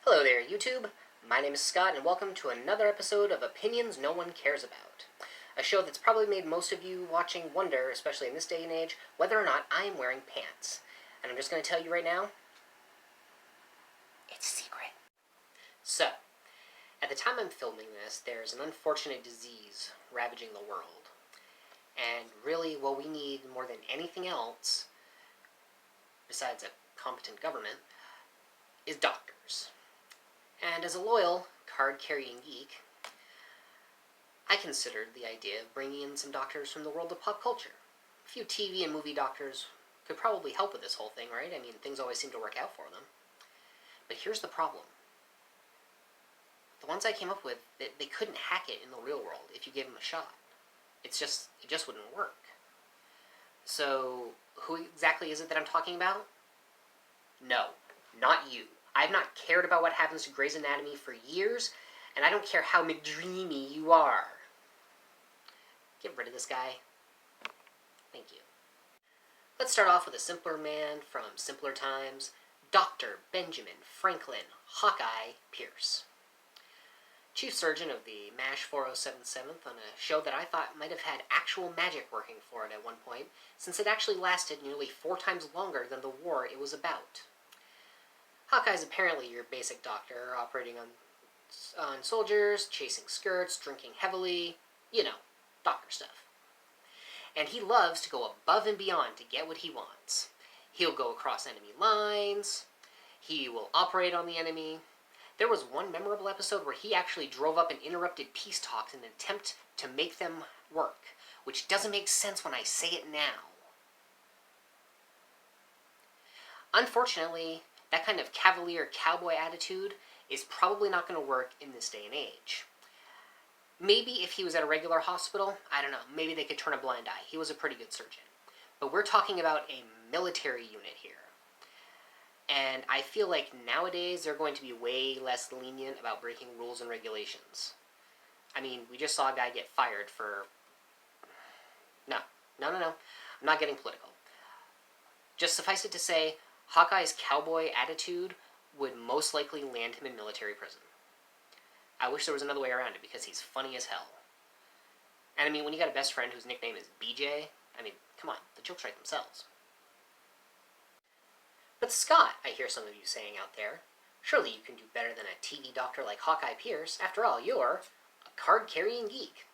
Hello there, YouTube. My name is Scott, and welcome to another episode of Opinions No One Cares About. A show that's probably made most of you watching wonder, especially in this day and age, whether or not I am wearing pants. And I'm just going to tell you right now, it's a secret. So, at the time I'm filming this, there's an unfortunate disease ravaging the world. And really, what we need more than anything else, besides a competent government, is doctors. And as a loyal, card-carrying geek, I considered the idea of bringing in some doctors from the world of pop culture. A few TV and movie doctors could probably help with this whole thing, right? I mean, things always seem to work out for them. But here's the problem. The ones I came up with, they couldn't hack it in the real world if you gave them a shot. It just wouldn't work. So, who exactly is it that I'm talking about? No, not you. I've not cared about what happens to Grey's Anatomy for years, and I don't care how McDreamy you are. Get rid of this guy. Thank you. Let's start off with a simpler man from simpler times, Dr. Benjamin Franklin Hawkeye Pierce. Chief surgeon of the MASH 4077th on a show that I thought might have had actual magic working for it at one point, since it actually lasted nearly 4 times longer than the war it was about. Hawkeye's apparently your basic doctor, operating on soldiers, chasing skirts, drinking heavily, you know, doctor stuff. And he loves to go above and beyond to get what he wants. He'll go across enemy lines, he will operate on the enemy. There was one memorable episode where he actually drove up and interrupted peace talks in an attempt to make them work, which doesn't make sense when I say it now. Unfortunately, that kind of cavalier cowboy attitude is probably not going to work in this day and age. Maybe if he was at a regular hospital, I don't know, maybe they could turn a blind eye. He was a pretty good surgeon. But we're talking about a military unit here. And I feel like nowadays they're going to be way less lenient about breaking rules and regulations. I mean, we just saw a guy get fired for... No. I'm not getting political. Just suffice it to say, Hawkeye's cowboy attitude would most likely land him in military prison. I wish there was another way around it because he's funny as hell. And I mean, when you got a best friend whose nickname is BJ, I mean, come on, the jokes write themselves. But Scott, I hear some of you saying out there, surely you can do better than a TV doctor like Hawkeye Pierce. After all, you're a card-carrying geek.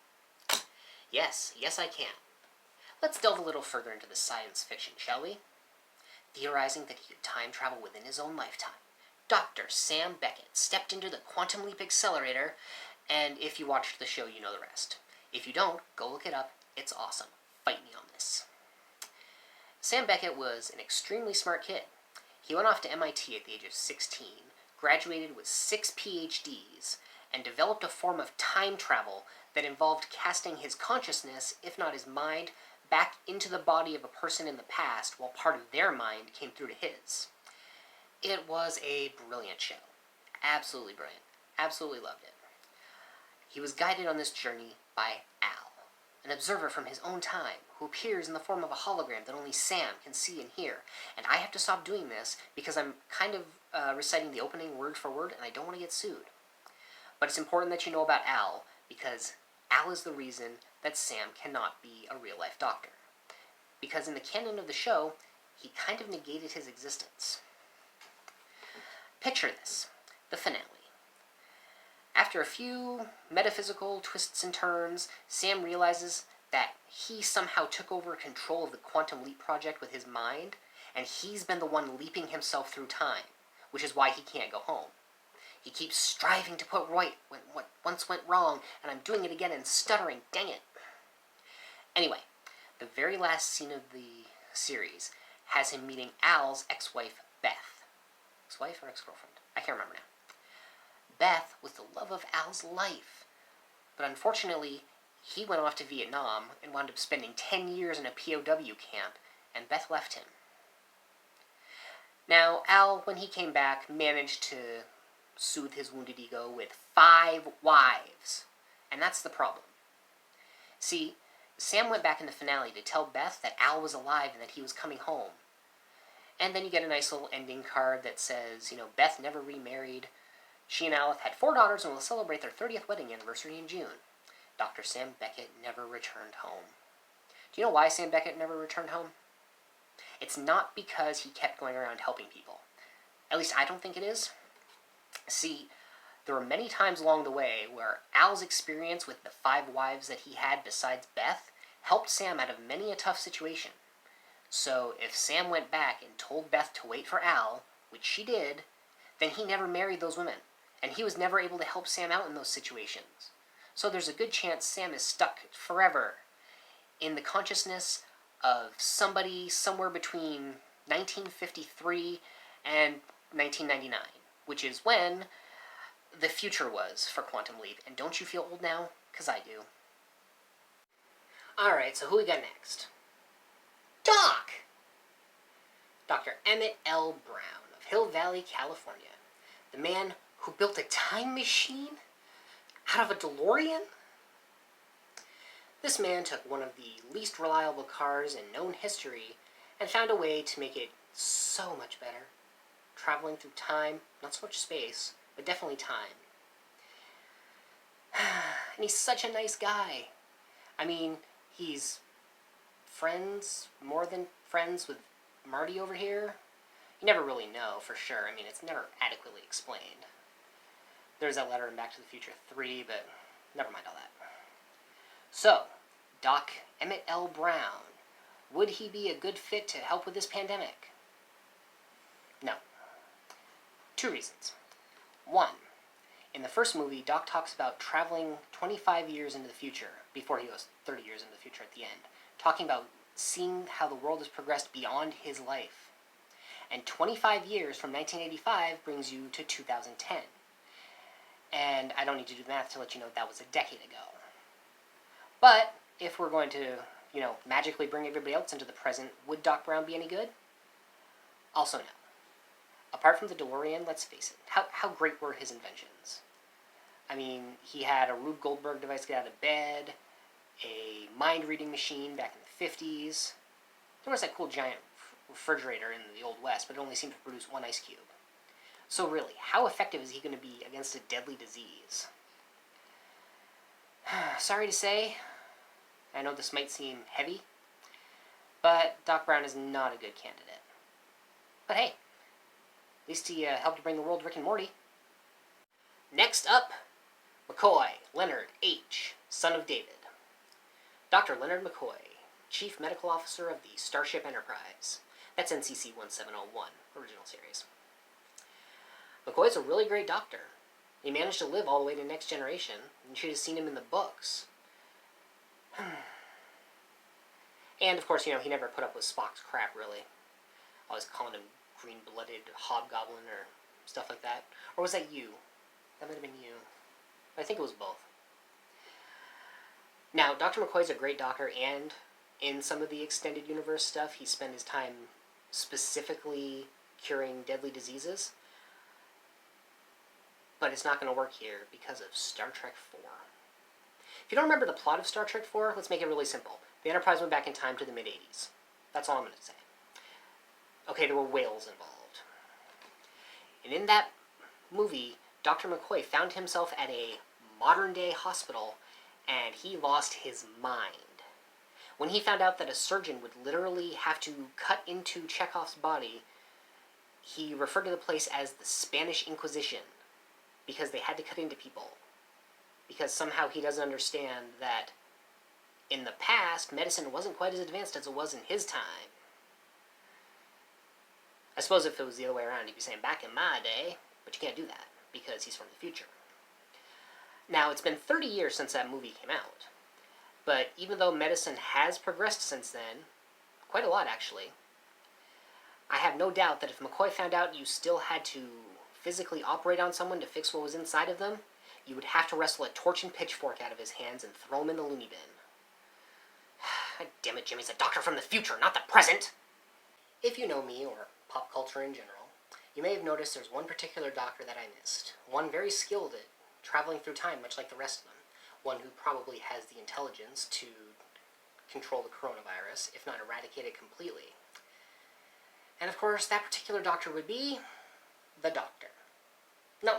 Yes, I can. Let's delve a little further into the science fiction, shall we? Theorizing that he could time travel within his own lifetime, Dr. Sam Beckett stepped into the quantum leap accelerator, and if you watched the show, you know the rest. If you don't, go look it up. It's awesome. Fight me on this. Sam Beckett was an extremely smart kid. He went off to MIT at the age of 16, graduated with 6 PhDs, and developed a form of time travel that involved casting his consciousness, if not his mind, back into the body of a person in the past while part of their mind came through to his. It was a brilliant show. Absolutely brilliant. Absolutely loved it. He was guided on this journey by Al, an observer from his own time who appears in the form of a hologram that only Sam can see and hear. And I have to stop doing this because I'm kind of reciting the opening word for word and I don't want to get sued. But it's important that you know about Al because Al is the reason that Sam cannot be a real-life doctor. Because in the canon of the show, he kind of negated his existence. Picture this, the finale. After a few metaphysical twists and turns, Sam realizes that he somehow took over control of the Quantum Leap project with his mind, and he's been the one leaping himself through time, which is why he can't go home. He keeps striving to put right what once went wrong, and I'm doing it again and stuttering, dang it. Anyway, the very last scene of the series has him meeting Al's ex-wife, Beth. Ex-wife or ex-girlfriend? I can't remember now. Beth was the love of Al's life. But unfortunately, he went off to Vietnam and wound up spending 10 years in a POW camp, and Beth left him. Now, Al, when he came back, managed to soothe his wounded ego with 5 wives. And that's the problem. See, Sam went back in the finale to tell Beth that Al was alive and that he was coming home. And then you get a nice little ending card that says, Beth never remarried. She and Al have had 4 daughters and will celebrate their 30th wedding anniversary in June. Dr. Sam Beckett never returned home. Do you know why Sam Beckett never returned home? It's not because he kept going around helping people. At least I don't think it is. See, there were many times along the way where Al's experience with the 5 wives that he had besides Beth helped Sam out of many a tough situation. So if Sam went back and told Beth to wait for Al, which she did, then he never married those women, and he was never able to help Sam out in those situations. So there's a good chance Sam is stuck forever in the consciousness of somebody somewhere between 1953 and 1999, which is when the future was for Quantum Leap. And don't you feel old now? Because I do. Alright, so who we got next? Doc! Dr. Emmett L. Brown of Hill Valley, California. The man who built a time machine out of a DeLorean? This man took one of the least reliable cars in known history and found a way to make it so much better. Traveling through time, not so much space, but definitely time. And he's such a nice guy. I mean, he's more than friends with Marty over here. You never really know for sure. I mean, it's never adequately explained. There's that letter in Back to the Future 3, but never mind all that. So, Doc Emmett L. Brown. Would he be a good fit to help with this pandemic? No. 2 reasons. 1. In the first movie, Doc talks about traveling 25 years into the future, before he goes 30 years into the future at the end, talking about seeing how the world has progressed beyond his life. And 25 years from 1985 brings you to 2010. And I don't need to do the math to let you know that was a decade ago. But if we're going to, magically bring everybody else into the present, would Doc Brown be any good? Also no. Apart from the DeLorean, let's face it, how great were his inventions? I mean, he had a Rube Goldberg device to get out of bed, a mind-reading machine back in the 50s. There was that cool giant refrigerator in the Old West, but it only seemed to produce 1 ice cube. So really, how effective is he going to be against a deadly disease? Sorry to say, I know this might seem heavy, but Doc Brown is not a good candidate. But hey, at least he helped to bring the world Rick and Morty. Next up, McCoy Leonard H., son of David. Dr. Leonard McCoy, Chief Medical Officer of the Starship Enterprise. That's NCC 1701, original series. McCoy's a really great doctor. He managed to live all the way to Next Generation, and you should have seen him in the books. And, of course, he never put up with Spock's crap, really. Always calling him green-blooded hobgoblin or stuff like that. Or was that you? That might have been you. I think it was both. Now, Dr. McCoy's a great doctor, and in some of the extended universe stuff, he spent his time specifically curing deadly diseases. But it's not going to work here because of Star Trek 4. If you don't remember the plot of Star Trek 4, let's make it really simple. The Enterprise went back in time to the mid-80s. That's all I'm going to say. Okay, there were whales involved. And in that movie, Dr. McCoy found himself at a modern-day hospital, and he lost his mind. When he found out that a surgeon would literally have to cut into Chekhov's body, he referred to the place as the Spanish Inquisition, because they had to cut into people. Because somehow he doesn't understand that in the past, medicine wasn't quite as advanced as it was in his time. I suppose if it was the other way around, he'd be saying, back in my day, but you can't do that, because he's from the future. Now, it's been 30 years since that movie came out, but even though medicine has progressed since then, quite a lot actually, I have no doubt that if McCoy found out you still had to physically operate on someone to fix what was inside of them, you would have to wrestle a torch and pitchfork out of his hands and throw him in the loony bin. Damn it, Jimmy's a doctor from the future, not the present! If you know me, or pop culture in general, you may have noticed there's one particular doctor that I missed. One very skilled at traveling through time, much like the rest of them. One who probably has the intelligence to control the coronavirus, if not eradicate it completely. And of course, that particular doctor would be the Doctor. No.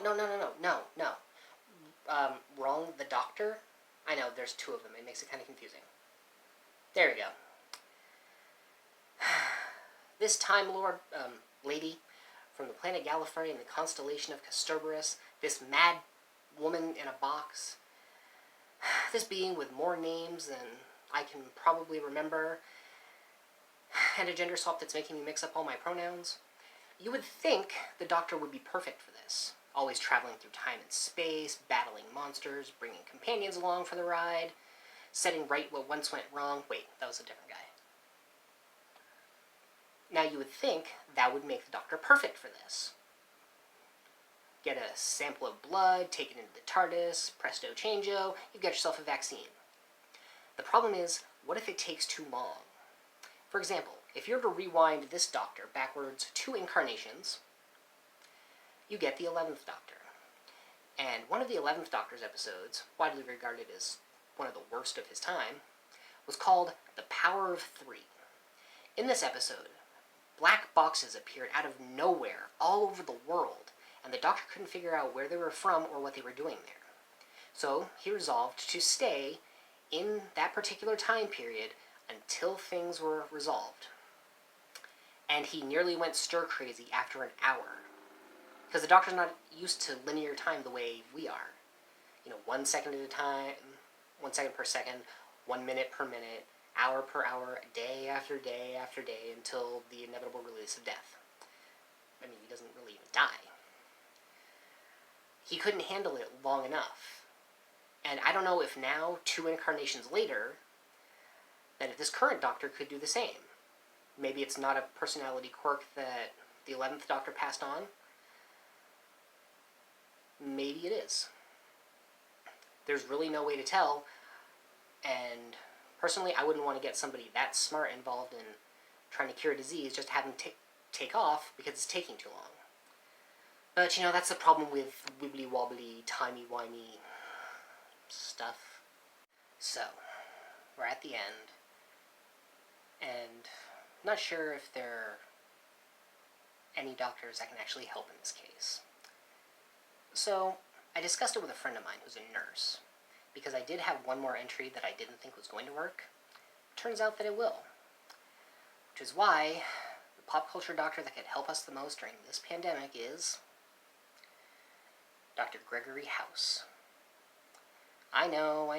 Wrong. The doctor? I know, there's two of them. It makes it kind of confusing. There we go. This Time Lord, lady from the planet Gallifrey in the constellation of Castorberus, this mad woman in a box, this being with more names than I can probably remember, and a gender swap that's making me mix up all my pronouns. You would think the Doctor would be perfect for this. Always traveling through time and space, battling monsters, bringing companions along for the ride, setting right what once went wrong. Wait, that was a different guy. Now you would think that would make the Doctor perfect for this. Get a sample of blood, take it into the TARDIS, presto changeo, you get yourself a vaccine. The problem is, what if it takes too long? For example, if you're to rewind this Doctor backwards 2 incarnations, you get the 11th Doctor. And one of the 11th Doctor's episodes, widely regarded as one of the worst of his time, was called The Power of Three. In this episode, black boxes appeared out of nowhere all over the world, and the Doctor couldn't figure out where they were from or what they were doing there. So he resolved to stay in that particular time period until things were resolved. And he nearly went stir-crazy after an hour. Because the Doctor's not used to linear time the way we are. 1 second at a time, 1 second per second, 1 minute per minute, hour per hour, day after day after day, until the inevitable release of death. I mean, he doesn't really even die. He couldn't handle it long enough. And I don't know if now, 2 incarnations later, that if this current Doctor could do the same. Maybe it's not a personality quirk that the 11th Doctor passed on. Maybe it is. There's really no way to tell, and personally, I wouldn't want to get somebody that smart involved in trying to cure a disease just to have them take off because it's taking too long. But, that's the problem with wibbly-wobbly, timey-wimey stuff. So, we're at the end, and I'm not sure if there are any doctors that can actually help in this case. So, I discussed it with a friend of mine who's a nurse, because I did have one more entry that I didn't think was going to work. Turns out that it will. Which is why the pop culture doctor that could help us the most during this pandemic is Dr. Gregory House. I know.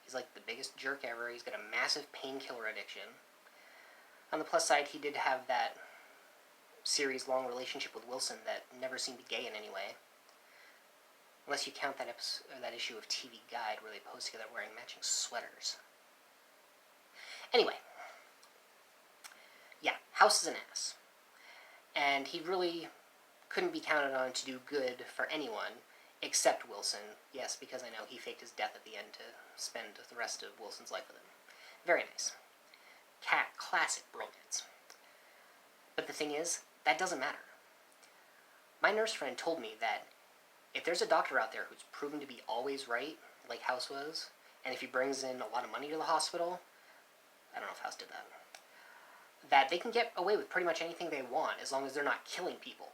He's like the biggest jerk ever. He's got a massive painkiller addiction. On the plus side, he did have that series-long relationship with Wilson that never seemed gay in any way. Unless you count that issue of TV Guide where they posed together wearing matching sweaters. Anyway. Yeah, House is an ass. And he really couldn't be counted on to do good for anyone except Wilson. Yes, because I know he faked his death at the end to spend the rest of Wilson's life with him. Very nice. Classic bromance. But the thing is, that doesn't matter. My nurse friend told me that if there's a doctor out there who's proven to be always right, like House was, and if he brings in a lot of money to the hospital, I don't know if House did that they can get away with pretty much anything they want as long as they're not killing people.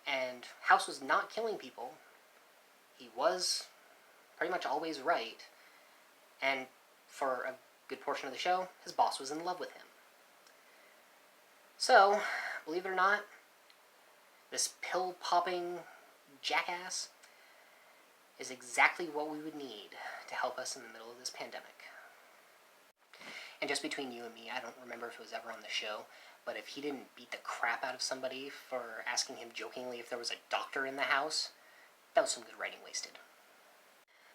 And House was not killing people. He was pretty much always right. And for a good portion of the show, his boss was in love with him. So, believe it or not, this pill-popping jackass is exactly what we would need to help us in the middle of this pandemic. And just between you and me, I don't remember if it was ever on the show, but if he didn't beat the crap out of somebody for asking him jokingly if there was a doctor in the house, that was some good writing wasted.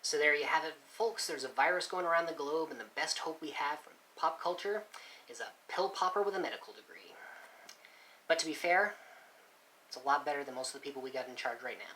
So there you have it, folks. There's a virus going around the globe, and the best hope we have from pop culture is a pill popper with a medical degree. But to be fair, it's a lot better than most of the people we got in charge right now.